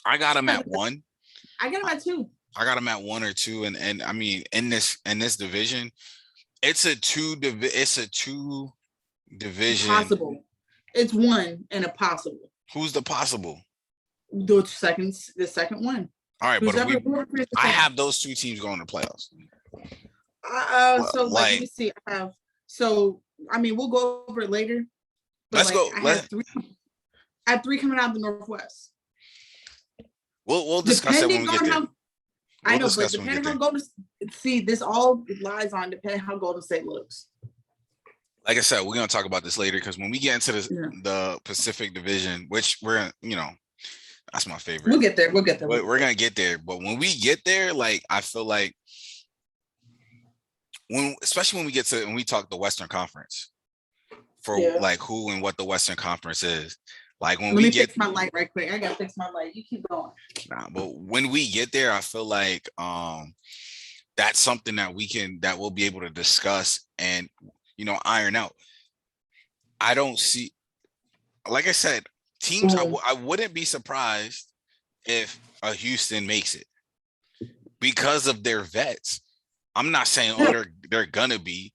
I got him at 1. I got him at 2. I got him at 1 or 2, and I mean in this division, it's a 2 division. Possible. It's 1 and a possible. Who's the possible? The second one. All right, but I have those 2 teams going to playoffs. Let me see. We'll go over it later. Let's go. I have 3 coming out of the Northwest. We'll discuss it when we get there. I know, but depending on Golden State, this all lies on depending how Golden State looks. Like I said, we're gonna talk about this later, because when we get into the Pacific Division, which we're that's my favorite. We'll get there. We're gonna get there, but when we get there, like I feel like especially when we talk the Western Conference for like who and what the Western Conference is. Like when we get fix my light right quick. I gotta fix my light. You keep going. But when we get there, I feel like that's something that we'll be able to discuss and iron out. I don't see, like I said, teams. I wouldn't be surprised if a Houston makes it because of their vets. I'm not saying they're gonna be,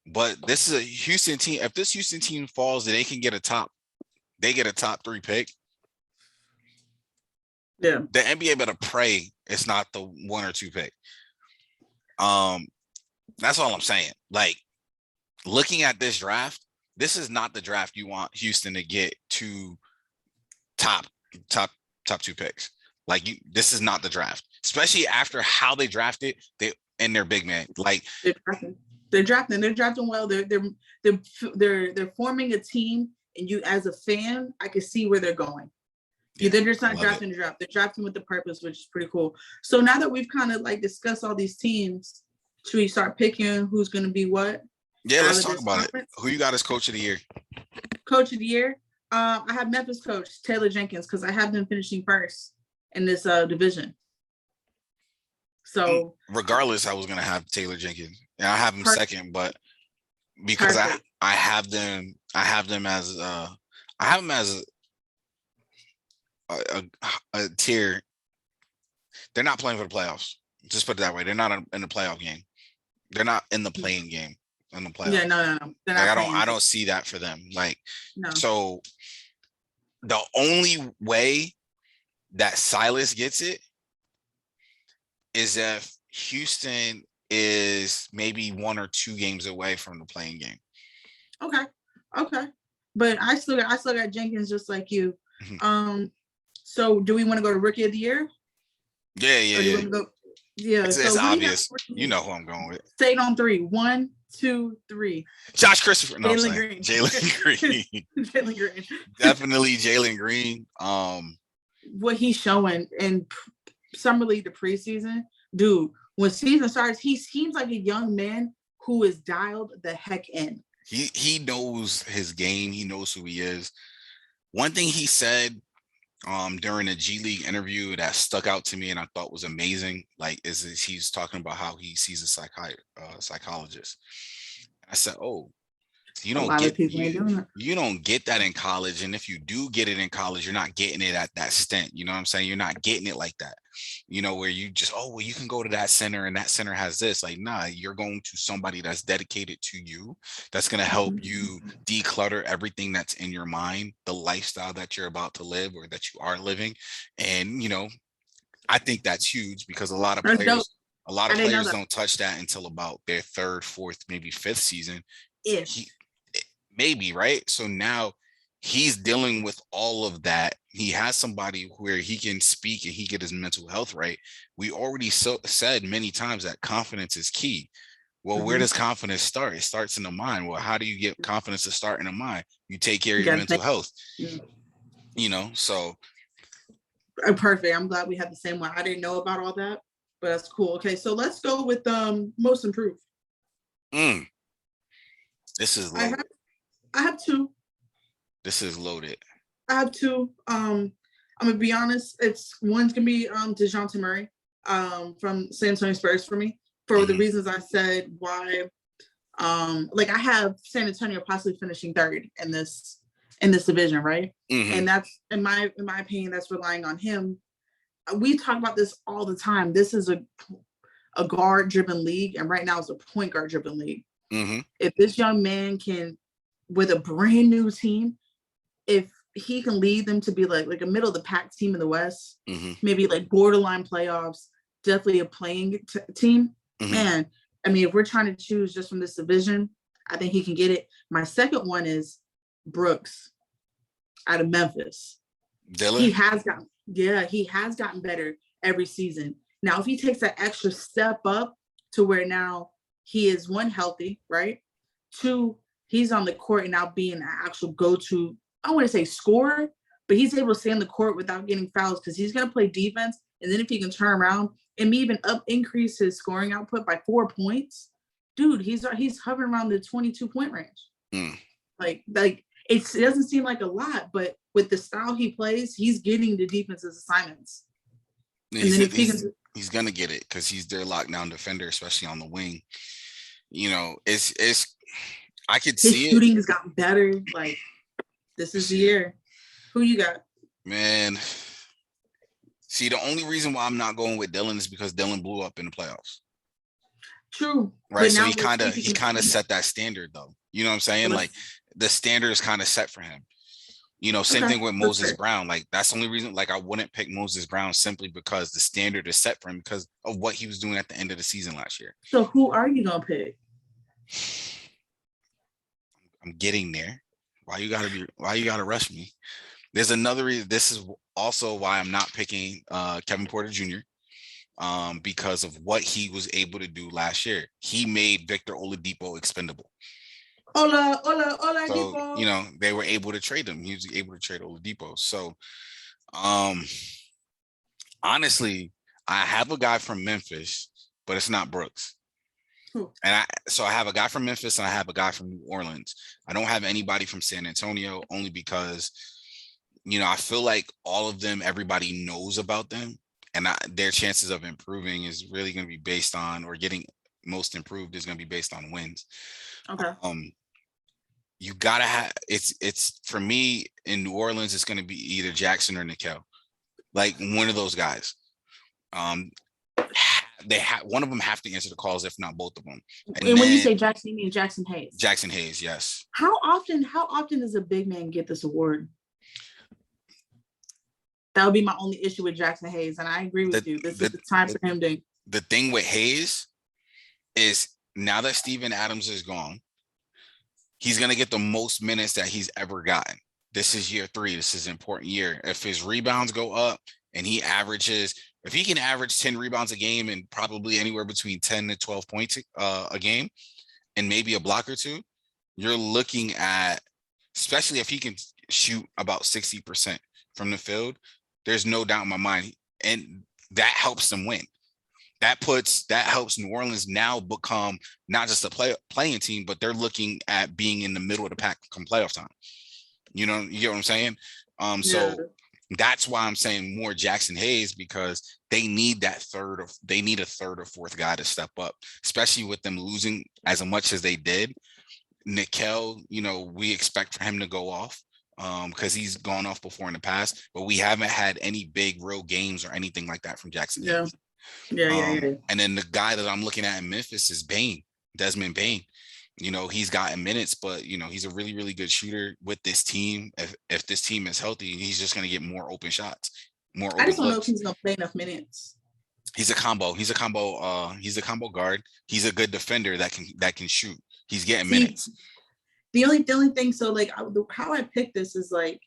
but this is a Houston team. If this Houston team falls, then they get a top 3 pick. Yeah. The NBA better pray it's not the 1 or 2 pick. That's all I'm saying. Like, looking at this draft, this is not the draft you want Houston to get 2 top 2 picks. Like, this is not the draft, especially after how they drafted their big man. Like, they're drafting well. They're forming a team. And you, as a fan, I can see where they're going. They're just not drafting the draft. They're drafting with the purpose, which is pretty cool. So now that we've kind of like discussed all these teams, should we start picking who's going to be what? Yeah, let's talk about it. Who you got as coach of the year? Coach of the year? I have Memphis coach Taylor Jenkins, because I have them finishing first in this division. So regardless, I was going to have Taylor Jenkins. And I have him second, but because I have them as a tier they're not playing for the playoffs. Just put it that way. They're not in the playoff game. They're not in the playing game in the playoffs. Yeah, no. They're like not I don't see that for them. Like, no. So the only way that Silas gets it is if Houston is maybe 1 or 2 games away from the playing game. Okay. But I still got Jenkins just like you. So do we want to go to Rookie of the Year? Yeah. It's so obvious. You know who I'm going with. Say it on 3. 1, 2, 3. Josh Christopher. No, Jalen Green. Jalen Green. Jalen Green. Definitely Jalen Green. What he's showing in Summer League, the preseason, dude, when season starts, he seems like a young man who is dialed the heck in. He knows his game. He knows who he is. One thing he said during a G League interview that stuck out to me and I thought was amazing, like, is he's talking about how he sees a psychologist. I said, oh, you don't get that in college, and if you do get it in college, you're not getting it at that stint. You know what I'm saying? You're not getting it like that. Where you just, oh, well, you can go to that center and that center has this. Like, nah, you're going to somebody that's dedicated to you, that's going to help you declutter everything that's in your mind, the lifestyle that you're about to live or that you are living. And I think that's huge because a lot of players don't touch that until about their 3rd, 4th, maybe 5th season. Maybe, right? So now he's dealing with all of that. He has somebody where he can speak and he get his mental health right. We already said many times that confidence is key. Well, where does confidence start? It starts in the mind. Well, how do you get confidence to start in the mind? You take care of your mental health. So. Perfect. I'm glad we have the same one. I didn't know about all that, but that's cool. Okay, so let's go with most improved. This is loaded. I have 2. This is loaded. I have 2. I'm gonna be honest. One's gonna be DeJounte Murray from San Antonio Spurs for me, for the reasons I said why. I have San Antonio possibly finishing 3rd in this division, right? And that's in my opinion, that's relying on him. We talk about this all the time. This is a guard-driven league, and right now it's a point guard-driven league. If this young man can, with a brand new team, if he can lead them to be like a middle of the pack team in the West, maybe like borderline playoffs, definitely a playing team. Man, I mean, if we're trying to choose just from this division, I think he can get it. My second one is Brooks out of Memphis. Dylan? He has gotten better every season. Now, if he takes that extra step up to where now he is, 1, healthy, right? 2, he's on the court and now being an actual go-to, I want to say scorer, but he's able to stay on the court without getting fouls because he's going to play defense. And then if he can turn around and even increase his scoring output by 4 points, dude, he's hovering around the 22-point range. Like it doesn't seem like a lot, but with the style he plays, he's getting the defense's assignments. And then he's gonna get it because he's their lockdown defender, especially on the wing. It's I could see it. His shooting has gotten better. Like, this is the year. Who you got? Man, see, the only reason why I'm not going with Dylan is because Dylan blew up in the playoffs. True. Right. So he kind of set that standard, though. You know what I'm saying? Like, the standard is kind of set for him. Same thing with Moses Brown. Like, that's the only reason, like, I wouldn't pick Moses Brown simply because the standard is set for him because of what he was doing at the end of the season last year. So who are you going to pick? I'm getting there. Why you gotta rush me? There's another reason. This is also why I'm not picking Kevin Porter Jr. Because of what he was able to do last year. He made Victor Oladipo expendable. Hola, so, Oladipo. They were able to trade him. He was able to trade Oladipo. So, honestly, I have a guy from Memphis, but it's not Brooks. And I have a guy from Memphis and I have a guy from New Orleans. I don't have anybody from San Antonio only because, I feel like all of them, everybody knows about them, and their chances of improving is really going to be based on, or getting most improved is going to be based on wins. Okay. You gotta have it's for me in New Orleans. It's going to be either Jackson or Nickel, like one of those guys. They have one of them have to answer the calls, if not both of them. And when you say Jackson, you mean Jackson Hayes? Jackson Hayes, yes. How often does a big man get this award? That would be my only issue with Jackson Hayes, and I agree with you. This is the time for him to. The thing with Hayes is now that Steven Adams is gone, he's gonna get the most minutes that he's ever gotten. This is year 3. This is an important year. If his rebounds go up and if he can average 10 rebounds a game and probably anywhere between 10 to 12 points a game and maybe a block or two, you're looking at, especially if he can shoot about 60% from the field, there's no doubt in my mind. And that helps them win. That helps New Orleans now become not just a playing team, but they're looking at being in the middle of the pack come playoff time. You get what I'm saying? So that's why I'm saying more Jackson Hayes, because they need a third or fourth guy to step up, especially with them losing as much as they did. Nickel, we expect for him to go off because he's gone off before in the past, but we haven't had any big real games or anything like that from Jackson Hayes. Yeah. And then the guy that I'm looking at in Memphis is Desmond Bane. He's gotten minutes, but he's a really, really good shooter with this team. If this team is healthy, he's just going to get more open shots, more open I just don't looks. know if he's going to play enough minutes. He's a combo guard. He's a good defender that can shoot. He's getting minutes. The only thing, so like how I picked this is like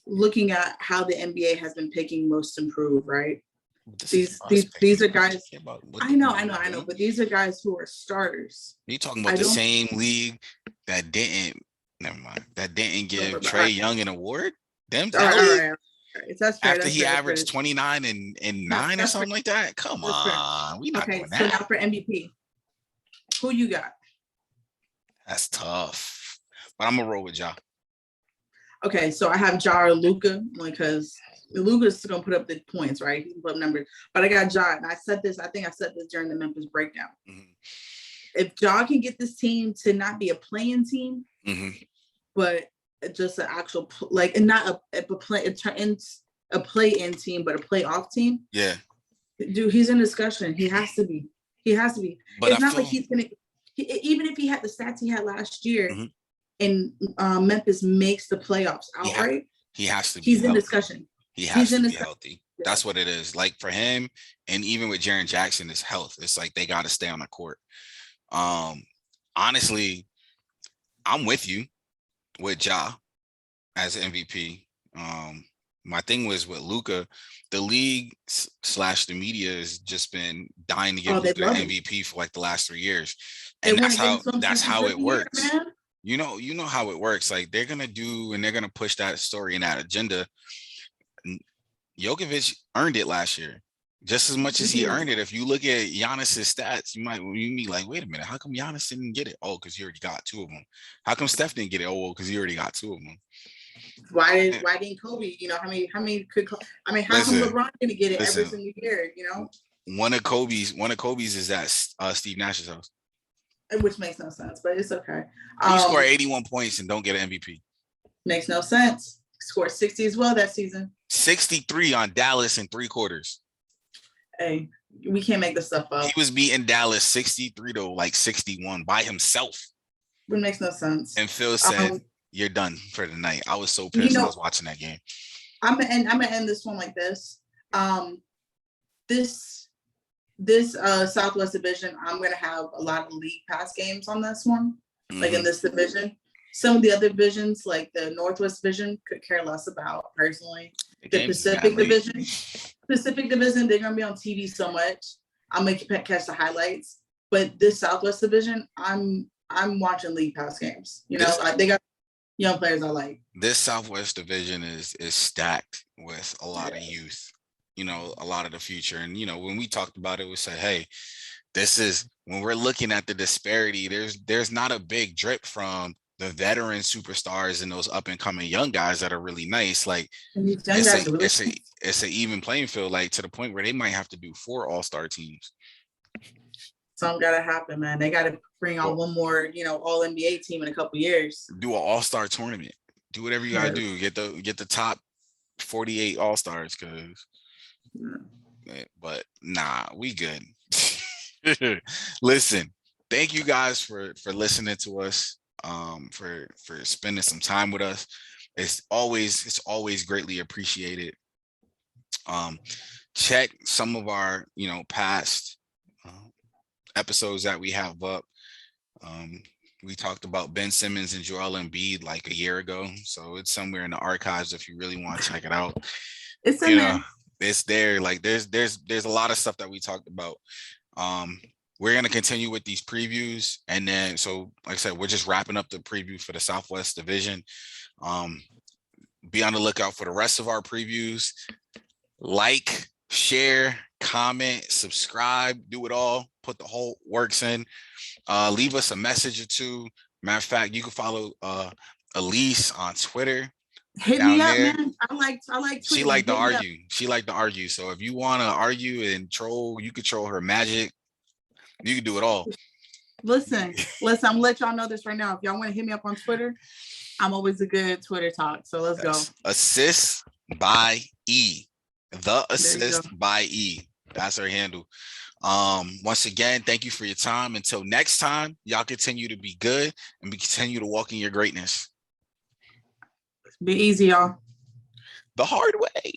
looking at how the NBA has been picking most improved, right? These are guys. I know, but these are guys who are starters. You talking about the same league that didn't? Never mind. That didn't give Trae Young an award. All right. That's fair. After he averaged 29 and 9 or something like that. Come on, we not doing that. So now for MVP, who you got? That's tough, but I'm gonna roll with Ja. Okay, so I have Ja or Luka because Luka's gonna put up the points, right? He can put up numbers, but I got Ja, and I think I said this during the Memphis breakdown. Mm-hmm. If Ja can get this team to not be a playing team, but just an actual and not a play-in team, but a playoff team. Yeah, dude, he's in discussion. He has to be. But it's not like he's gonna. Even if he had the stats he had last year, and Memphis makes the playoffs outright, he has to be. He's in discussion. He has to be healthy. Yeah. That's what it is. Like for him, and even with Jaren Jackson, it's health. It's like they got to stay on the court. Honestly, I'm with you with Ja as MVP. My thing was with Luka, the league / the media has just been dying to give Luka MVP for like the last 3 years, and that's how it works. You know how it works. Like they're gonna push that story and that agenda. Jokic earned it last year, just as much as he earned it. If you look at Giannis's stats, you be like, wait a minute, how come Giannis didn't get it? Oh, because he already got 2 of them. How come Steph didn't get it? Oh, well, because he already got 2 of them. Why didn't Kobe? How come LeBron didn't get it every single year? One of Kobe's is at Steve Nash's house, which makes no sense, but it's okay. He scored 81 points and don't get an MVP. Makes no sense. Scored 60 as well that season. 63 on Dallas in 3 quarters. Hey, we can't make this stuff up. He was beating Dallas 63 to like 61 by himself. It makes no sense. And Phil said, "You're done for the night." I was so pissed. I was watching that game. I'm gonna end this one like this. This Southwest Division, I'm gonna have a lot of league pass games on this one. Like in this division. Some of the other divisions, like the Northwest Division, could care less about personally. The Pacific Division, they're gonna be on TV so much. I'm gonna catch the highlights. But this Southwest Division, I'm watching league pass games. They got young players I like. This Southwest Division is stacked with a lot of youth. A lot of the future. And when we talked about it, we said, hey, this is when we're looking at the disparity. There's not a big drip from the veteran superstars and those up and coming young guys that are really nice. Like it's an even playing field, like to the point where they might have to do 4 all-star teams. Something gotta happen, man. They gotta bring on one more, all NBA team in a couple years. Do an all-star tournament. Do whatever you gotta do. Get the top 48 all-stars, because but nah, we good. Listen, thank you guys for listening to us, for spending some time with us. It's always greatly appreciated. Check some of our past episodes that we have up. We talked about Ben Simmons and Joel Embiid like a year ago, so it's somewhere in the archives if you really want to check it out. It's in there. It's there. Like there's a lot of stuff that we talked about. We're gonna continue with these previews, and then so like I said, we're just wrapping up the preview for the Southwest Division. Be on the lookout for the rest of our previews. Like, share, comment, subscribe, do it all. Put the whole works in. Leave us a message or two. Matter of fact, you can follow Elise on Twitter. Hit me up, man. I like tweeting. She like to argue. She like to argue. So if you want to argue and troll, you can troll her magic. You can do it all. Listen, I'm gonna let y'all know this right now. If y'all want to hit me up on Twitter, I'm always a good Twitter talk. So let's go. Assist by E. The Assist by E. That's her handle. Once again, thank you for your time. Until next time, y'all continue to be good and continue to walk in your greatness. Be easy, y'all. The hard way.